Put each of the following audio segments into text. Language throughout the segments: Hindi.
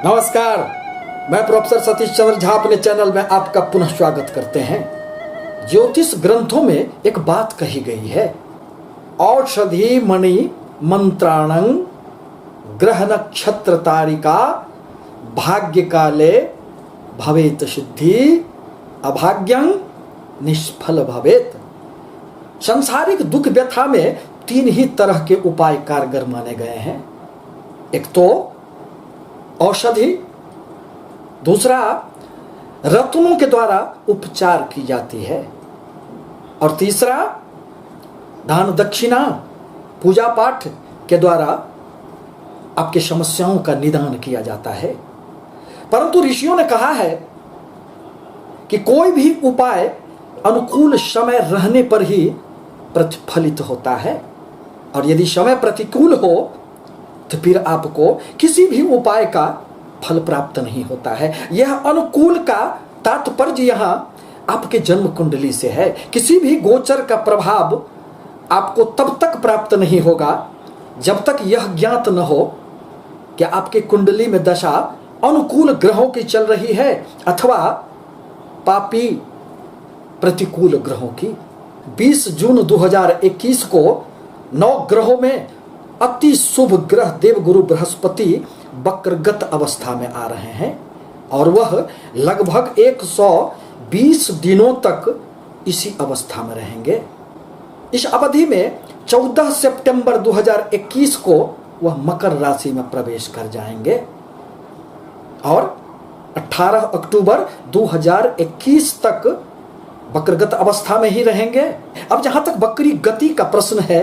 नमस्कार, मैं प्रोफेसर सतीश चंद्र झा अपने चैनल में आपका पुनः स्वागत करते हैं। ज्योतिष ग्रंथों में एक बात कही गई है, औषधि मणि मंत्राणं ग्रह नक्षत्र तारिका भाग्य काले भवेत सिद्धि अभाग्यं निष्फल भवेत। सांसारिक दुख व्यथा में तीन ही तरह के उपाय कारगर माने गए हैं। एक तो औषधि, दूसरा रत्नों के द्वारा उपचार की जाती है, और तीसरा दान दक्षिणा पूजा पाठ के द्वारा आपके समस्याओं का निदान किया जाता है। परंतु ऋषियों ने कहा है कि कोई भी उपाय अनुकूल समय रहने पर ही प्रतिफलित होता है, और यदि समय प्रतिकूल हो तो फिर आपको किसी भी उपाय का फल प्राप्त नहीं होता है। यह अनुकूल का तात्पर्य यहाँ आपके जन्म कुंडली से है। किसी भी गोचर का प्रभाव आपको तब तक प्राप्त नहीं होगा जब तक यह ज्ञात न हो कि आपके कुंडली में दशा अनुकूल ग्रहों की चल रही है अथवा पापी प्रतिकूल ग्रहों की। 20 जून 2021 को 9 ग्रहों में अति शुभ ग्रह देवगुरु बृहस्पति वक्रगत अवस्था में आ रहे हैं, और वह लगभग 120 दिनों तक इसी अवस्था में रहेंगे। इस अवधि में 14 सितंबर 2021 को वह मकर राशि में प्रवेश कर जाएंगे और 18 अक्टूबर 2021 तक वक्रगत अवस्था में ही रहेंगे। अब जहां तक वक्री गति का प्रश्न है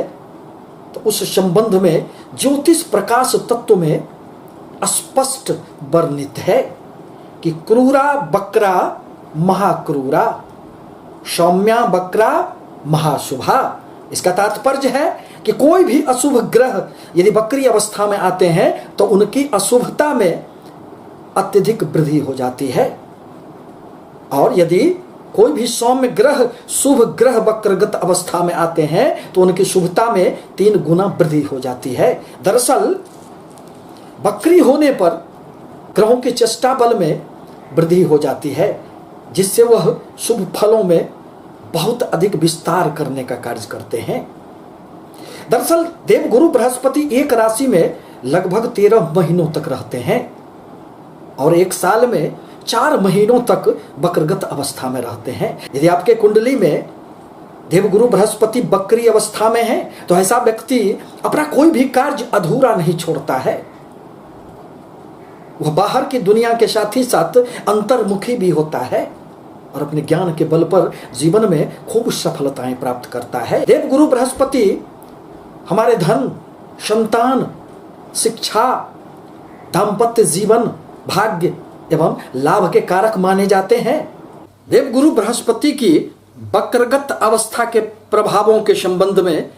तो उस संबंध में ज्योतिष प्रकाश तत्व में स्पष्ट वर्णित है कि क्रूरा वक्रा महाक्रूरा सौम्या वक्रा महाशुभा। इसका तात्पर्य है कि कोई भी अशुभ ग्रह यदि वक्री अवस्था में आते हैं तो उनकी अशुभता में अत्यधिक वृद्धि हो जाती है, और यदि कोई भी सौम्य ग्रह शुभ ग्रह वक्रगत अवस्था में आते हैं तो उनकी शुभता में 3 गुना वृद्धि हो जाती है। दरअसल वक्री होने पर ग्रहों के चेष्टा बल में वृद्धि हो जाती है, जिससे वह शुभ फलों में बहुत अधिक विस्तार करने का कार्य करते हैं। दरअसल देवगुरु बृहस्पति एक राशि में लगभग 13 महीनों तक रहते हैं और एक साल में 4 महीनों तक वक्रगत अवस्था में रहते हैं। यदि आपके कुंडली में देवगुरु बृहस्पति वक्री अवस्था में है तो ऐसा व्यक्ति अपना कोई भी कार्य अधूरा नहीं छोड़ता है। वह बाहर की दुनिया के साथ ही साथ अंतर्मुखी भी होता है और अपने ज्ञान के बल पर जीवन में खूब सफलताएं प्राप्त करता है। देवगुरु बृहस्पति हमारे धन, संतान, शिक्षा, दाम्पत्य जीवन, भाग्य एवं लाभ के कारक माने जाते हैं। देवगुरु बृहस्पति की वक्रगत अवस्था के प्रभावों के संबंध में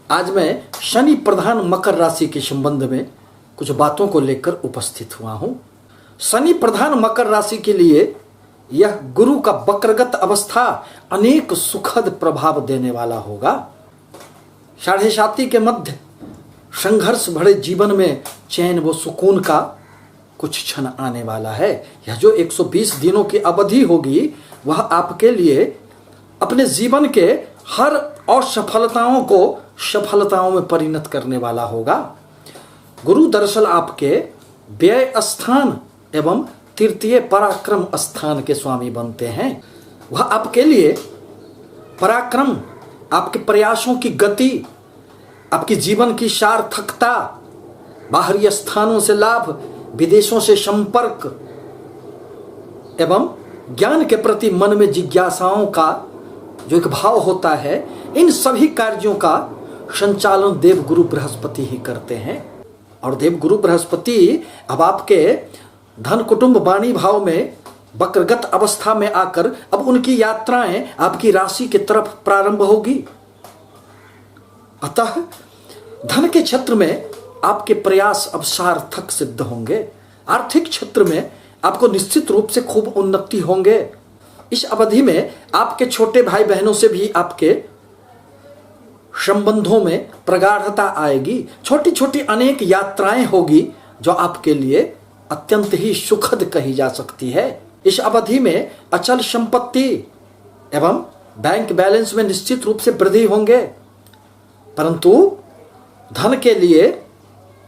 आज मैं शनि प्रधान मकर राशि के संबंध में कुछ बातों को लेकर उपस्थित हुआ हूं। शनि प्रधान मकर राशि के लिए यह गुरु का वक्रगत अवस्था अनेक सुखद प्रभाव देने वाला होगा। 7.5 के मध्य संघर्ष भरे जीवन में चैन व सुकून का कुछ क्षण आने वाला है। यह जो 120 दिनों की अवधि होगी वह आपके लिए अपने जीवन के हर असफलताओं को सफलताओं में परिणत करने वाला होगा। गुरु दरअसल आपके व्यय स्थान एवं तृतीय पराक्रम स्थान के स्वामी बनते हैं। वह आपके लिए पराक्रम, आपके प्रयासों की गति, आपकी जीवन की सार्थकता, बाहरी स्थानों से लाभ, विदेशों से संपर्क एवं ज्ञान के प्रति मन में जिज्ञासाओं का जो एक भाव होता है, इन सभी कार्यों का संचालन देवगुरु बृहस्पति ही करते हैं। और देवगुरु बृहस्पति अब आपके धन कुटुंब वाणी भाव में वक्रगत अवस्था में आकर अब उनकी यात्राएं आपकी राशि की तरफ प्रारंभ होगी। अतः धन के क्षेत्र में आपके प्रयास अब सार्थक सिद्ध होंगे। आर्थिक क्षेत्र में आपको निश्चित रूप से खूब उन्नति होंगे। इस अवधि में आपके छोटे भाई बहनों से भी आपके संबंधों में प्रगाढ़ता आएगी। छोटी छोटी अनेक यात्राएं होगी जो आपके लिए अत्यंत ही सुखद कही जा सकती है। इस अवधि में अचल संपत्ति एवं बैंक बैलेंस में निश्चित रूप से वृद्धि होंगे, परंतु धन के लिए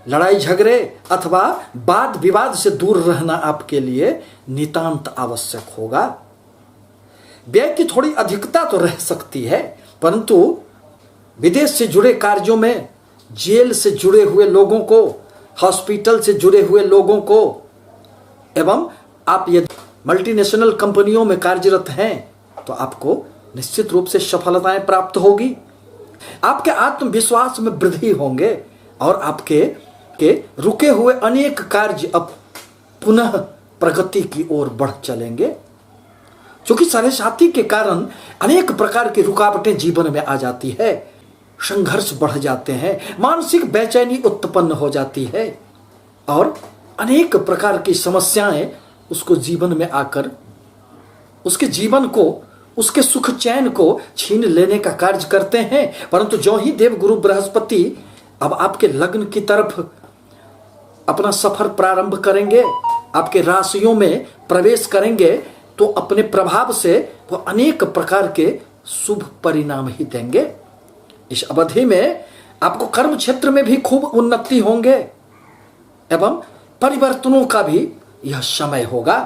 लड़ाई झगड़े अथवा वाद विवाद से दूर रहना आपके लिए नितांत आवश्यक होगा। व्यय की थोड़ी अधिकता तो रह सकती है, परंतु विदेश से जुड़े कार्यों में, जेल से जुड़े हुए लोगों को, हॉस्पिटल से जुड़े हुए लोगों को एवं आप यदि मल्टीनेशनल कंपनियों में कार्यरत हैं तो आपको निश्चित रूप से सफलताएं प्राप्त होगी। आपके आत्मविश्वास में वृद्धि होंगे और आपके रुके हुए अनेक कार्य अब पुनः प्रगति की ओर बढ़ चलेंगे। क्योंकि साढ़े के कारण अनेक प्रकार की रुकावटें जीवन में आ जाती है, संघर्ष बढ़ जाते हैं, मानसिक बेचैनी उत्पन्न हो जाती है और अनेक प्रकार की समस्याएं उसको जीवन में आकर उसके जीवन को, उसके सुख चैन को छीन लेने का कार्य करते हैं। परंतु जो ही देवगुरु बृहस्पति अब आपके लग्न की तरफ अपना सफर प्रारंभ करेंगे, आपके राशियों में प्रवेश करेंगे, तो अपने प्रभाव से वो अनेक प्रकार के शुभ परिणाम ही देंगे। इस अवधि में आपको कर्म क्षेत्र में भी खूब उन्नति होंगे एवं परिवर्तनों का भी यह समय होगा।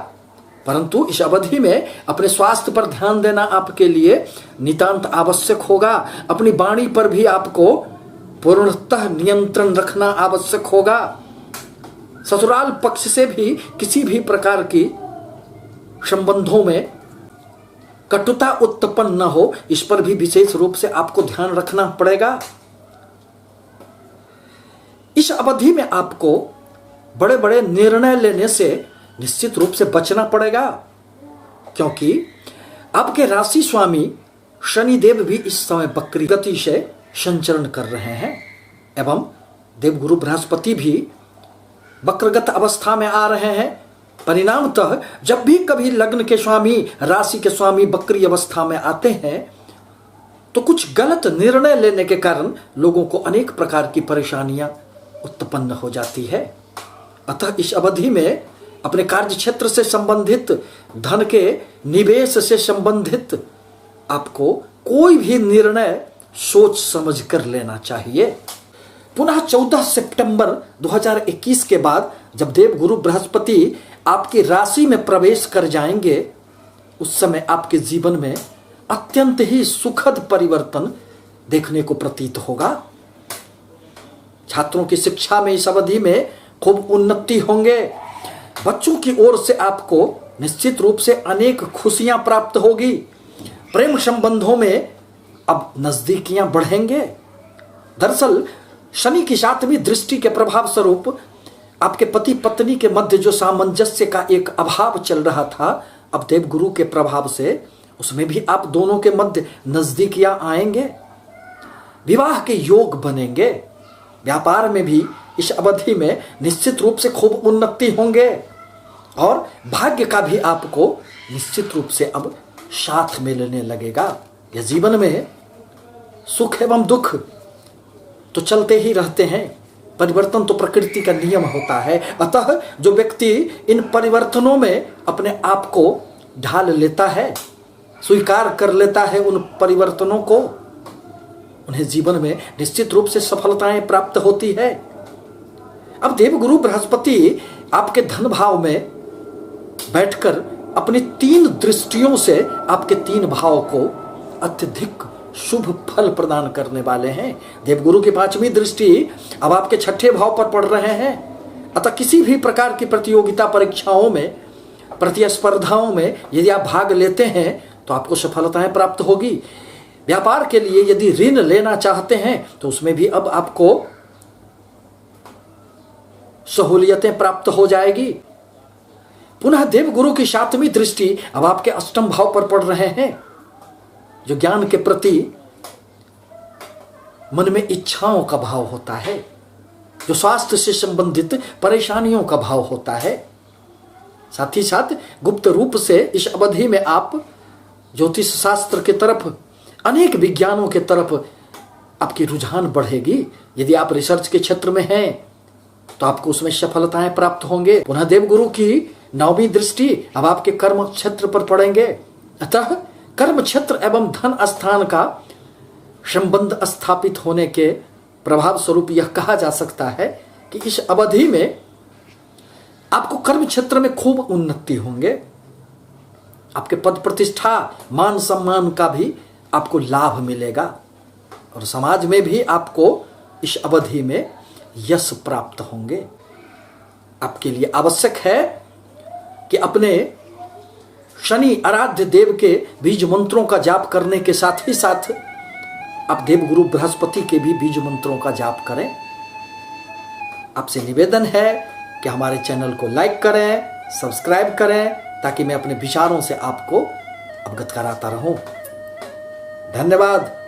परंतु इस अवधि में अपने स्वास्थ्य पर ध्यान देना आपके लिए नितांत आवश्यक होगा। अपनी वाणी पर भी आपको पूर्णतः नियंत्रण रखना आवश्यक होगा। ससुराल पक्ष से भी किसी भी प्रकार की संबंधों में कटुता उत्पन्न न हो, इस पर भी विशेष रूप से आपको ध्यान रखना पड़ेगा। इस अवधि में आपको बड़े बड़े निर्णय लेने से निश्चित रूप से बचना पड़ेगा, क्योंकि आपके राशि स्वामी शनिदेव भी इस समय वक्री गति से संचरण कर रहे हैं एवं देवगुरु बृहस्पति भी वक्रगत अवस्था में आ रहे हैं। परिणामतः जब भी कभी लग्न के स्वामी, राशि के स्वामी वक्री अवस्था में आते हैं तो कुछ गलत निर्णय लेने के कारण लोगों को अनेक प्रकार की परेशानियां उत्पन्न हो जाती है। अतः इस अवधि में अपने कार्य क्षेत्र से संबंधित, धन के निवेश से संबंधित आपको कोई भी निर्णय सोच समझ कर लेना चाहिए। पुनः 14 सितंबर 2021 के बाद जब देवगुरु बृहस्पति आपकी राशि में प्रवेश कर जाएंगे, उस समय आपके जीवन में अत्यंत ही सुखद परिवर्तन देखने को प्रतीत होगा। छात्रों की शिक्षा में इस अवधि में खूब उन्नति होंगे। बच्चों की ओर से आपको निश्चित रूप से अनेक खुशियां प्राप्त होगी। प्रेम संबंधों में अब नजदीकियां बढ़ेंगे। दरअसल शनि की 7वीं दृष्टि के प्रभाव स्वरूप आपके पति पत्नी के मध्य जो सामंजस्य का एक अभाव चल रहा था, अब देवगुरु के प्रभाव से उसमें भी आप दोनों के मध्य नजदीकियां आएंगे। विवाह के योग बनेंगे। व्यापार में भी इस अवधि में निश्चित रूप से खूब उन्नति होंगे और भाग्य का भी आपको निश्चित रूप से अब साथ मिलने लगेगा। यह जीवन में सुख एवं दुख तो चलते ही रहते हैं। परिवर्तन तो प्रकृति का नियम होता है। अतः जो व्यक्ति इन परिवर्तनों में अपने आप को ढाल लेता है, स्वीकार कर लेता है उन परिवर्तनों को, उन्हें जीवन में निश्चित रूप से सफलताएं प्राप्त होती है। अब देवगुरु बृहस्पति आपके धन भाव में बैठकर अपनी 3 दृष्टियों से आपके 3 भाव को अत्यधिक शुभ फल प्रदान करने वाले हैं। देवगुरु की 5वीं दृष्टि अब आपके 6ठे भाव पर पड़ रहे हैं। अतः किसी भी प्रकार की प्रतियोगिता परीक्षाओं में, प्रतिस्पर्धाओं में यदि आप भाग लेते हैं तो आपको सफलताएं प्राप्त होगी। व्यापार के लिए यदि ऋण लेना चाहते हैं तो उसमें भी अब आपको सहूलियतें प्राप्त हो जाएगी। पुनः देवगुरु की 7वीं दृष्टि अब आपके 8म भाव पर पड़ रहे हैं, जो ज्ञान के प्रति मन में इच्छाओं का भाव होता है, जो स्वास्थ्य से संबंधित परेशानियों का भाव होता है। साथ ही साथ गुप्त रूप से इस अवधि में आप ज्योतिष शास्त्र की तरफ, अनेक विज्ञानों के तरफ आपकी रुझान बढ़ेगी। यदि आप रिसर्च के क्षेत्र में हैं, तो आपको उसमें सफलताएं प्राप्त होंगे। पुनः देवगुरु की 9वीं दृष्टि अब आपके कर्म क्षेत्र पर पड़ेंगे। अतः कर्म क्षेत्र एवं धन स्थान का संबंध स्थापित होने के प्रभाव स्वरूप यह कहा जा सकता है कि इस अवधि में आपको कर्म क्षेत्र में खूब उन्नति होंगे। आपके पद प्रतिष्ठा मान सम्मान का भी आपको लाभ मिलेगा और समाज में भी आपको इस अवधि में यश प्राप्त होंगे। आपके लिए आवश्यक है कि अपने शनि आराध्य देव के बीज मंत्रों का जाप करने के साथ ही साथ आप देवगुरु बृहस्पति के भी बीज मंत्रों का जाप करें। आपसे निवेदन है कि हमारे चैनल को लाइक करें, सब्सक्राइब करें, ताकि मैं अपने विचारों से आपको अवगत कराता रहूं। धन्यवाद।